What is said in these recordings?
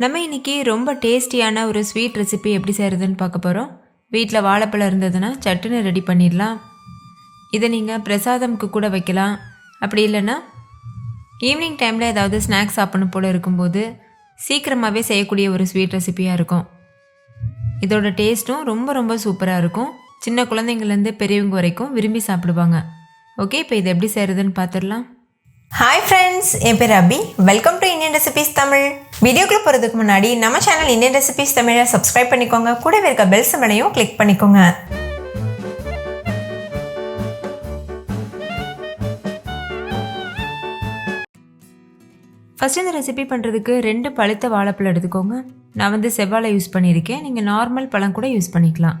நம்ம இன்றைக்கி ரொம்ப டேஸ்டியான ஒரு ஸ்வீட் ரெசிபி எப்படி செய்கிறதுன்னு பார்க்க போகிறோம். வீட்டில் வாழைப்பழம் இருந்ததுன்னா சட்டுன்னு ரெடி பண்ணிடலாம். இதை நீங்கள் பிரசாதம்க்கு கூட வைக்கலாம். அப்படி இல்லைன்னா ஈவினிங் டைமில் ஏதாவது ஸ்நாக்ஸ் சாப்பிடணும் போல் இருக்கும்போது சீக்கிரமாகவே செய்யக்கூடிய ஒரு ஸ்வீட் ரெசிபியாக இருக்கும். இதோட டேஸ்ட்டும் ரொம்ப ரொம்ப சூப்பராக இருக்கும். சின்ன குழந்தைங்கள்லேருந்து பெரியவங்க வரைக்கும் விரும்பி சாப்பிடுவாங்க. ஓகே, இப்போ இதை எப்படி செய்கிறதுன்னு பார்த்துடலாம். ஹாய் ஃப்ரெண்ட்ஸ், என் பேர் Abi. Welcome to Indian recipes Tamil. வீடியோக்குள்ளே போகிறதுக்கு முன்னாடி நம்ம சேனல் இந்தியன் ரெசிபீஸ் தமிழை சப்ஸ்கிரைப் பண்ணிக்கோங்க. கூடவே இருக்க பெல் சிம்பலையும் கிளிக் பண்ணிக்கோங்க. ஃபஸ்ட்டு இந்த ரெசிபி பண்ணுறதுக்கு 2 பழுத்த வாழைப்பழம் எடுத்துக்கோங்க. நான் செவ்வாழை யூஸ் பண்ணியிருக்கேன். நீங்கள் நார்மல் பழம் கூட யூஸ் பண்ணிக்கலாம்.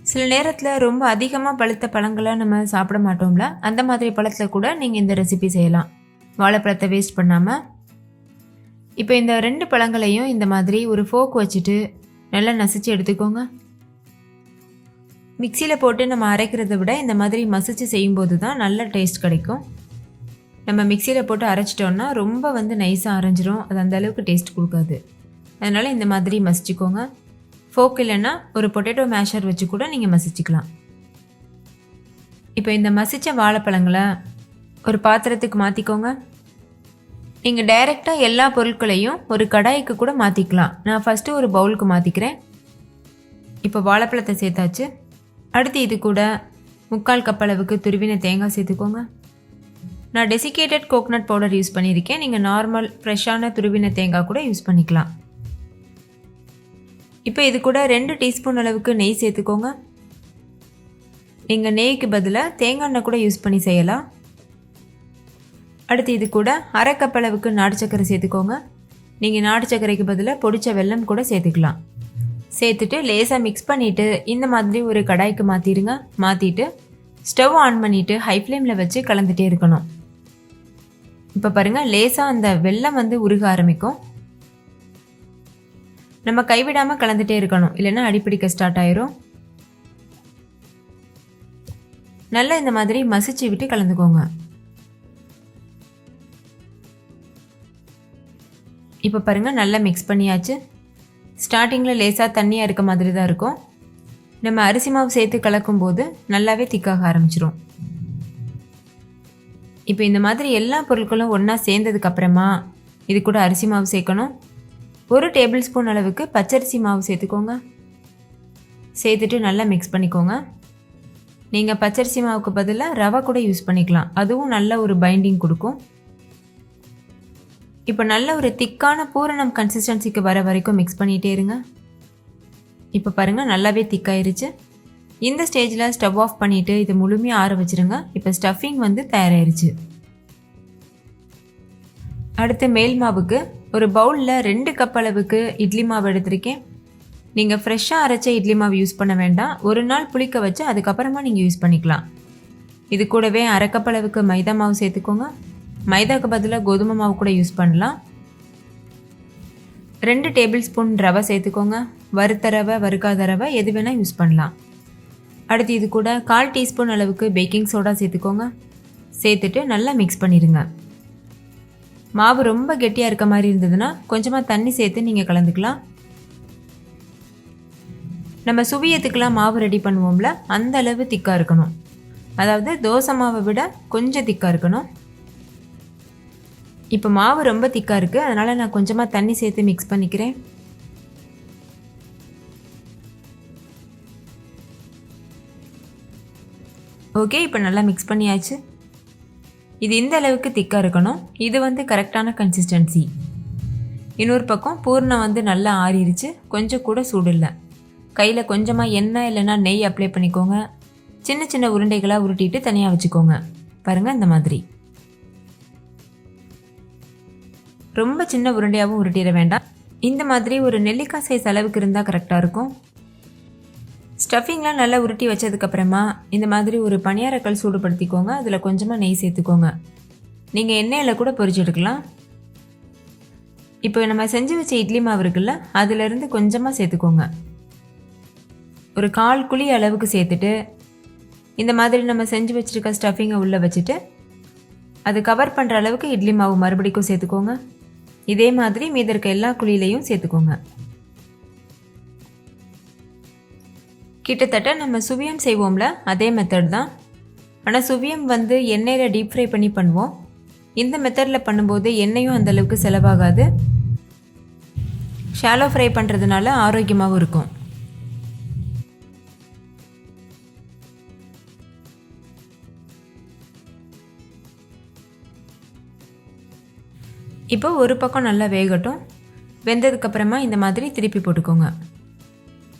சில நேரத்தில் ரொம்ப அதிகமாக பழுத்த பழங்களை நம்ம சாப்பிட மாட்டோம்ல, அந்த மாதிரி பழத்தில் கூட நீங்கள் இந்த ரெசிபி செய்யலாம், வாழைப்பழத்தை வேஸ்ட் பண்ணாமல். இப்போ இந்த 2 பழங்களையும் இந்த மாதிரி ஒரு ஃபோக் வச்சுட்டு நல்லா நசிச்சு எடுத்துக்கோங்க. மிக்சியில் போட்டு நம்ம அரைக்கிறத விட இந்த மாதிரி மசிச்சு செய்யும்போது தான் நல்ல டேஸ்ட் கிடைக்கும். நம்ம மிக்சியில் போட்டு அரைச்சிட்டோன்னா ரொம்ப நைஸாக அரைஞ்சிரும், அது அந்த அளவுக்கு டேஸ்ட் கொடுக்காது. அதனால் இந்த மாதிரி மசிச்சுக்கோங்க. ஃபோக் இல்லைன்னா ஒரு பொட்டேட்டோ மேஷர் வச்சு கூட நீங்கள் மசிச்சுக்கலாம். இப்போ இந்த மசித்த வாழைப்பழங்களை ஒரு பாத்திரத்துக்கு மாற்றிக்கோங்க. நீங்கள் டைரெக்டாக எல்லா பொருட்களையும் ஒரு கடாய்க்கு கூட மாற்றிக்கலாம். நான் ஃபஸ்ட்டு ஒரு பவுலுக்கு மாற்றிக்கிறேன். இப்போ வாழைப்பழத்தை சேர்த்தாச்சு. அடுத்து இது கூட 3/4 கப் அளவுக்கு துருவின தேங்காய் சேர்த்துக்கோங்க. நான் டெசிகேட்டட் கோகனட் பவுடர் யூஸ் பண்ணியிருக்கேன். நீங்கள் நார்மல் ஃப்ரெஷ்ஷான துருவின தேங்காய் கூட யூஸ் பண்ணிக்கலாம். இப்போ இது கூட 2 டீஸ்பூன் அளவுக்கு நெய் சேர்த்துக்கோங்க. நீங்கள் நெய்க்கு பதிலாக தேங்காய் எண்ணெய் கூட யூஸ் பண்ணி செய்யலாம். அடுத்து இது கூட 1/2 கப் அளவுக்கு நாட்டு சர்க்கரை சேர்த்துக்கோங்க. நீங்கள் நாட்டு சர்க்கரைக்கு பதிலாக பொடிச்ச வெல்லம் கூட சேர்த்துக்கலாம். சேர்த்துட்டு லேசாக மிக்ஸ் பண்ணிவிட்டு இந்த மாதிரி ஒரு கடாய்க்கு மாற்றிடுங்க. மாற்றிட்டு ஸ்டவ் ஆன் பண்ணிவிட்டு ஹை ஃப்ளேமில் வச்சு கலந்துகிட்டே இருக்கணும். இப்போ பாருங்கள், லேசாக அந்த வெல்லம் உருக ஆரம்பிக்கும். நம்ம கைவிடாமல் கலந்துகிட்டே இருக்கணும், இல்லைன்னா அடிப்பிடிக்க ஸ்டார்ட் ஆயிரும். நல்லா இந்த மாதிரி மசிச்சு விட்டு கலந்துக்கோங்க. இப்போ பாருங்கள், நல்லா மிக்ஸ் பண்ணியாச்சு. ஸ்டார்டிங்கில் லேசாக தண்ணியாக இருக்க மாதிரி தான் இருக்கும். நம்ம அரிசி மாவு சேர்த்து கலக்கும் போது நல்லாவே திக்காக ஆரம்பிச்சிரும். இப்போ இந்த மாதிரி எல்லா பொருட்களும் ஒன்றா சேர்ந்ததுக்கப்புறமா இது கூட அரிசி மாவு சேர்க்கணும். 1 டேபிள் ஸ்பூன் அளவுக்கு பச்சரிசி மாவு சேர்த்துக்கோங்க. சேர்த்துட்டு நல்லா மிக்ஸ் பண்ணிக்கோங்க. நீங்கள் பச்சரிசி மாவுக்கு பதிலாக ரவை கூட யூஸ் பண்ணிக்கலாம், அதுவும் நல்ல ஒரு பைண்டிங் கொடுக்கும். இப்போ நல்ல ஒரு திக்கான பூரணம் கன்சிஸ்டன்சிக்கு வர வரைக்கும் மிக்ஸ் பண்ணிகிட்டே இருங்க. இப்போ பாருங்கள், நல்லாவே திக்காயிருச்சு. இந்த ஸ்டேஜில் ஸ்டவ் ஆஃப் பண்ணிவிட்டு இதை முழுமையாக ஆற வச்சுருங்க. இப்போ ஸ்டஃபிங் தயாராகிருச்சு. அடுத்து மேல் மாவுக்கு ஒரு பவுலில் 2 கப் அளவுக்கு இட்லி மாவு எடுத்திருக்கேன். நீங்கள் ஃப்ரெஷ்ஷாக அரைச்ச இட்லி மாவு யூஸ் பண்ண வேண்டாம், ஒரு நாள் புளிக்க வச்சு அதுக்கப்புறமா நீங்கள் யூஸ் பண்ணிக்கலாம். இது கூடவே 1/2 கப் அளவுக்கு மைதா மாவு சேர்த்துக்கோங்க. மைதாவுக்கு பதிலாக கோதுமை மாவு கூட யூஸ் பண்ணலாம். 2 டேபிள் ஸ்பூன் ரவை சேர்த்துக்கோங்க. வறுத்த ரவை, வறுக்காத ரவை எது வேணால் யூஸ் பண்ணலாம். அடுத்து இது கூட 1/4 டீஸ்பூன் அளவுக்கு பேக்கிங் சோடா சேர்த்துக்கோங்க. சேர்த்துட்டு நல்லா மிக்ஸ் பண்ணிடுங்க. மாவு ரொம்ப கெட்டியாக இருக்க மாதிரி இருந்ததுன்னா கொஞ்சமாக தண்ணி சேர்த்து நீங்கள் கலந்துக்கலாம். நம்ம சுவியத்துக்கெலாம் மாவு ரெடி பண்ணுவோம்ல, அந்த அளவு திக்காக இருக்கணும். அதாவது தோசை மாவை விட கொஞ்சம் திக்காக இருக்கணும். இப்போ மாவு ரொம்ப திக்காக இருக்குது, அதனால் நான் கொஞ்சமாக தண்ணி சேர்த்து மிக்ஸ் பண்ணிக்கிறேன். ஓகே, இப்போ நல்லா மிக்ஸ் பண்ணியாச்சு. இது இந்த அளவுக்கு திக்காக இருக்கணும். இது கரெக்டான கன்சிஸ்டன்சி. இன்னொரு பக்கம் பூர்ணம் நல்லா ஆறிடுச்சு, கொஞ்சம் கூட சூடு இல்லை. கையில் கொஞ்சமாக எண்ணெய் இல்லைன்னா நெய் அப்ளை பண்ணிக்கோங்க. சின்ன சின்ன உருண்டைகளாக உருட்டிட்டு தனியாக வச்சுக்கோங்க. பாருங்கள், இந்த மாதிரி ரொம்ப சின்ன உருண்டையாகவும் உருட்டிட வேண்டாம். இந்த மாதிரி ஒரு நெல்லிக்காய் சைஸ் அளவுக்கு இருந்தால் கரெக்டாக இருக்கும். ஸ்டஃபிங்லாம் நல்லா உருட்டி வச்சதுக்கப்புறமா இந்த மாதிரி ஒரு பணியாரக்கல் சூடுபடுத்திக்கோங்க. அதில் கொஞ்சமாக நெய் சேர்த்துக்கோங்க. நீங்கள் எண்ணெயில் கூட பொரிச்சு எடுக்கலாம். இப்போ நம்ம செஞ்சு வச்ச இட்லி மாவு இருக்குல்ல, அதிலிருந்து கொஞ்சமாக சேர்த்துக்கோங்க. ஒரு 1/4 குழி அளவுக்கு சேர்த்துட்டு இந்த மாதிரி நம்ம செஞ்சு வச்சுருக்க ஸ்டஃபிங்கை உள்ளே வச்சுட்டு அது கவர் பண்ணுற அளவுக்கு இட்லி மாவு மறுபடிக்கும் சேர்த்துக்கோங்க. இதே மாதிரி மீதி இருக்க எல்லா குழியிலையும் சேர்த்துக்கோங்க. கிட்டத்தட்ட நம்ம சுவியம் செய்வோம்ல அதே மெத்தட் தான். ஆனால் சுவியம் வந்து எண்ணெயில் டீப் ஃப்ரை பண்ணி பண்ணுவோம். இந்த மெத்தடில் பண்ணும்போது எண்ணெயும் அந்தளவுக்கு செலவாகாது. ஷாலோ ஃப்ரை பண்ணுறதுனால ஆரோக்கியமாகவும் இருக்கும். இப்போ ஒரு பக்கம் நல்லா வேகட்டும். வெந்ததுக்கப்புறமா இந்த மாதிரி திருப்பி போட்டுக்கோங்க.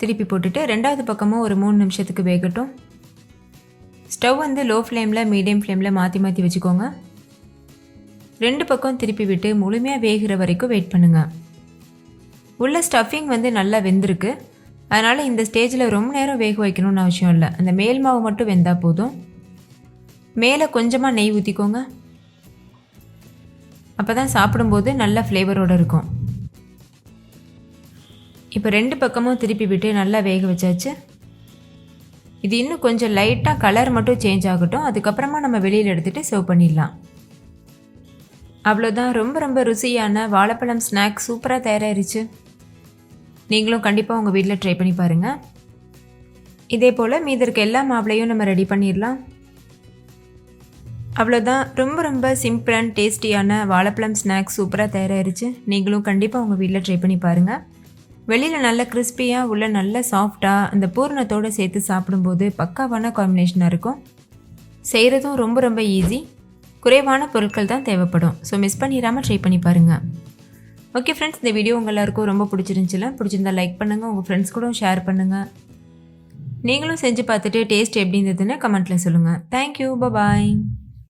திருப்பி போட்டுட்டு ரெண்டாவது பக்கமும் ஒரு 3 நிமிஷத்துக்கு வேகட்டும். ஸ்டவ் வந்து லோ ஃப்ளேமில் மீடியம் ஃப்ளேமில் மாற்றி மாற்றி வச்சுக்கோங்க. 2 பக்கம் திருப்பி விட்டு முழுமையாக வேகிற வரைக்கும் வெயிட் பண்ணுங்கள். உள்ள ஸ்டஃபிங் வந்து நல்லா வெந்திருக்கு. அதனால் இந்த ஸ்டேஜில் ரொம்ப நேரம் வேக வைக்கணும்னு அவசியம் இல்லை. அந்த மேல் மாவு மட்டும் வெந்தால் போதும். மேலே கொஞ்சமாக நெய் ஊற்றிக்கோங்க. அப்போ தான் சாப்பிடும்போது நல்ல ஃப்ளேவரோடு இருக்கும். இப்போ 2 பக்கமும் திருப்பி விட்டு நல்லா வேக வச்சாச்சு. இது இன்னும் கொஞ்சம் லைட்டாக கலர் மட்டும் சேஞ்ச் ஆகட்டும். அதுக்கப்புறமா நம்ம வெளியில் எடுத்துகிட்டு சர்வ் பண்ணிடலாம். அவ்வளோதான், ரொம்ப ரொம்ப ருசியான வாழைப்பழம் ஸ்நாக் சூப்பராக தயாராகிருச்சு. நீங்களும் கண்டிப்பாக உங்கள் வீட்டில் ட்ரை பண்ணி பாருங்கள். இதே போல் மீதி இருக்க எல்லா மாவுளையும் நம்ம ரெடி பண்ணிடலாம். அவ்வளோதான், ரொம்ப ரொம்ப சிம்பிள் அண்ட் டேஸ்டியான வாழைப்பழம் ஸ்நாக் சூப்பராக தயாராகிருச்சு. நீங்களும் கண்டிப்பாக உங்கள் வீட்டில் ட்ரை பண்ணி பாருங்கள். வெளியில் நல்ல கிறிஸ்பியாக உள்ள நல்ல சாஃப்டாக அந்த பூரணத்தோடு சேர்த்து சாப்பிடும்போது பக்காவான காம்பினேஷனாக இருக்கும். செய்கிறதும் ரொம்ப ரொம்ப ஈஸி. குறைவான பொருட்கள் தான் தேவைப்படும். ஸோ மிஸ் பண்ணிடாமல் ட்ரை பண்ணி பாருங்கள். ஓகே ஃப்ரெண்ட்ஸ், இந்த வீடியோ உங்கள் எல்லாருக்கும் ரொம்ப பிடிச்சிருந்தா லைக் பண்ணுங்கள். உங்கள் ஃப்ரெண்ட்ஸ் கூட ஷேர் பண்ணுங்கள். நீங்களும் செஞ்சு பார்த்துட்டு டேஸ்ட் எப்படி இருந்ததுன்னு கமெண்ட்டில் சொல்லுங்கள். தேங்க்யூ, பாய்.